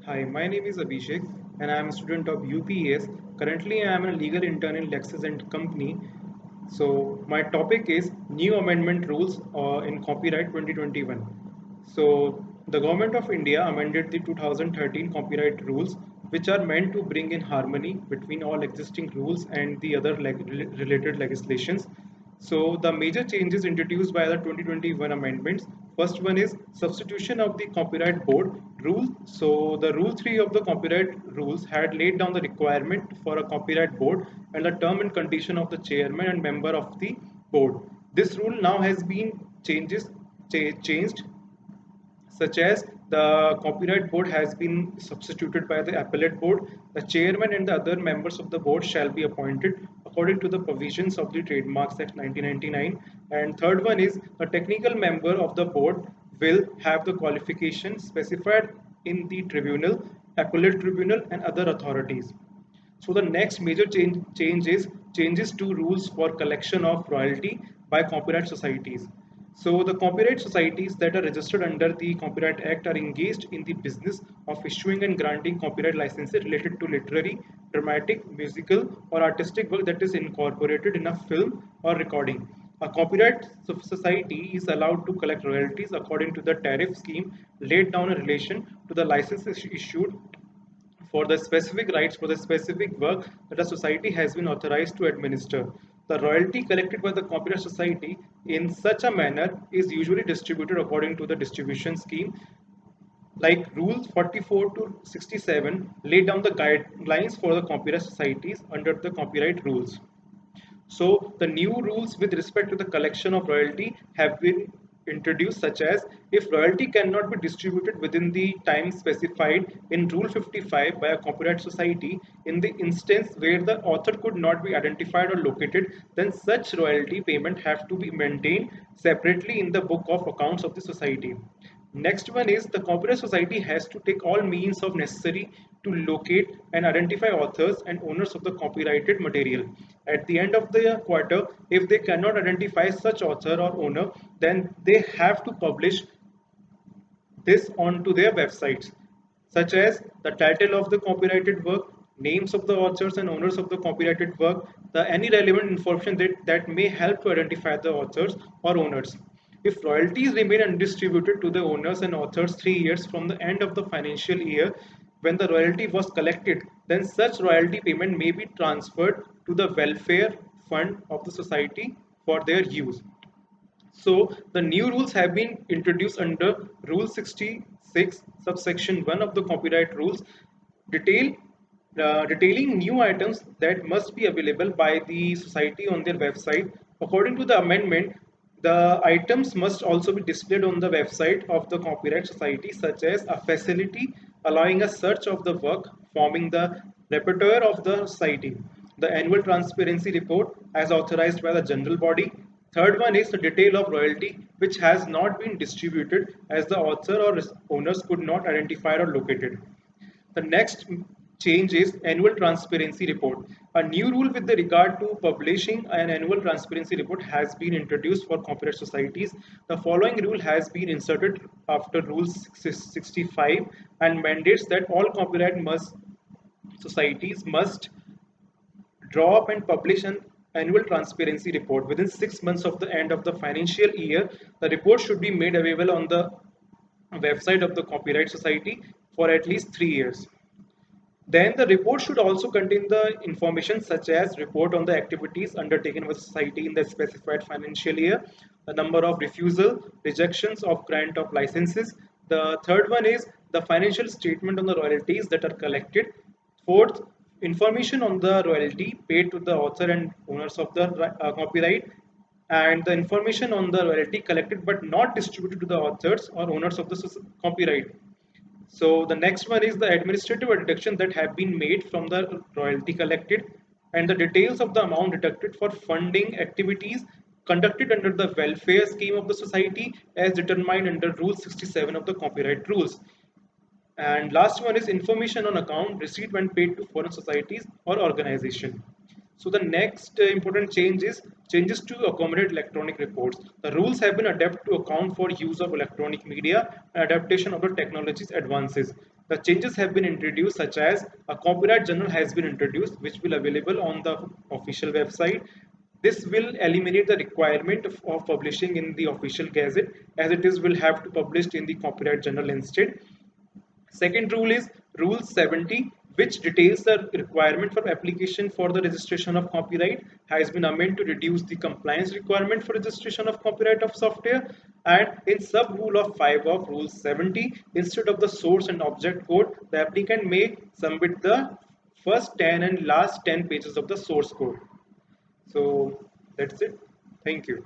Hi, my name is Abhishek and I am a student of UPS. Currently, I am a legal intern in Lexis and Company. So, my topic is new amendment rules in copyright 2021. So, the government of India amended the 2013 copyright rules, which are meant to bring in harmony between all existing rules and the other related legislations. So the major changes introduced by the 2021 amendments. First one is substitution of the copyright board rule. So the rule 3 of the copyright rules had laid down the requirement for a copyright board and the term and condition of the chairman and member of the board. This rule now has been changed, such as the copyright board has been substituted by the appellate board. The chairman and the other members of the board shall be appointed according to the provisions of the Trademarks Act 1999. And third one is a technical member of the board will have the qualifications specified in the tribunal, appellate tribunal, and other authorities. So the next major change is changes to rules for collection of royalty by copyright societies. So the copyright societies that are registered under the Copyright Act are engaged in the business of issuing and granting copyright licenses related to literary, dramatic, musical, or artistic work that is incorporated in a film or recording. A copyright society is allowed to collect royalties according to the tariff scheme laid down in relation to the licenses issued for the specific rights for the specific work that a society has been authorized to administer. The royalty collected by the Copyright Society in such a manner is usually distributed according to the distribution scheme, like Rules 44 to 67 lay down the guidelines for the copyright societies under the copyright rules. So the new rules with respect to the collection of royalty have been introduced, such as if royalty cannot be distributed within the time specified in Rule 55 by a copyright society in the instance where the author could not be identified or located, then such royalty payment have to be maintained separately in the book of accounts of the society. Next one is the Copyright Society has to take all means of necessary to locate and identify authors and owners of the copyrighted material. At the end of the quarter, if they cannot identify such author or owner, then they have to publish this onto their websites, such as the title of the copyrighted work, names of the authors and owners of the copyrighted work, the any relevant information that may help to identify the authors or owners. If royalties remain undistributed to the owners and authors 3 years from the end of the financial year when the royalty was collected, then such royalty payment may be transferred to the welfare fund of the society for their use. So the new rules have been introduced under Rule 66, subsection 1 of the copyright rules, detail, detailing new items that must be available by the society on their website. According to the amendment, the items must also be displayed on the website of the copyright society, such as a facility allowing a search of the work forming the repertoire of the society, the annual transparency report as authorized by the general body. Third one is the detail of royalty which has not been distributed as the author or owners could not identify or locate it. The next change is annual transparency report. A new rule with the regard to publishing an annual transparency report has been introduced for copyright societies. The following rule has been inserted after Rule 65 and mandates that all copyright must societies must draw up and publish an annual transparency report within 6 months of the end of the financial year. The report should be made available on the website of the Copyright Society for at least 3 years. Then the report should also contain the information such as report on the activities undertaken by the society in the specified financial year, the number of refusal, rejections of grant of licenses. The third one is the financial statement on the royalties that are collected. Fourth, information on the royalty paid to the author and owners of the copyright, and the information on the royalty collected but not distributed to the authors or owners of the copyright. So the next one is the administrative deduction that have been made from the royalty collected and the details of the amount deducted for funding activities conducted under the welfare scheme of the society as determined under Rule 67 of the copyright rules. And last one is information on account receipt when paid to foreign societies or organization. So the next important change is changes to accommodate electronic reports. The rules have been adapted to account for use of electronic media and adaptation of the technology's advances. The changes have been introduced such as a copyright journal has been introduced which will available on the official website. This will eliminate the requirement of publishing in the official gazette as it is will have to publish in the copyright journal instead. Second rule is Rule 70, which details the requirement for application for the registration of copyright, has been amended to reduce the compliance requirement for registration of copyright of software. And in sub rule of 5 of Rule 70, instead of the source and object code, the applicant may submit the first 10 and last 10 pages of the source code. So that's it. Thank you.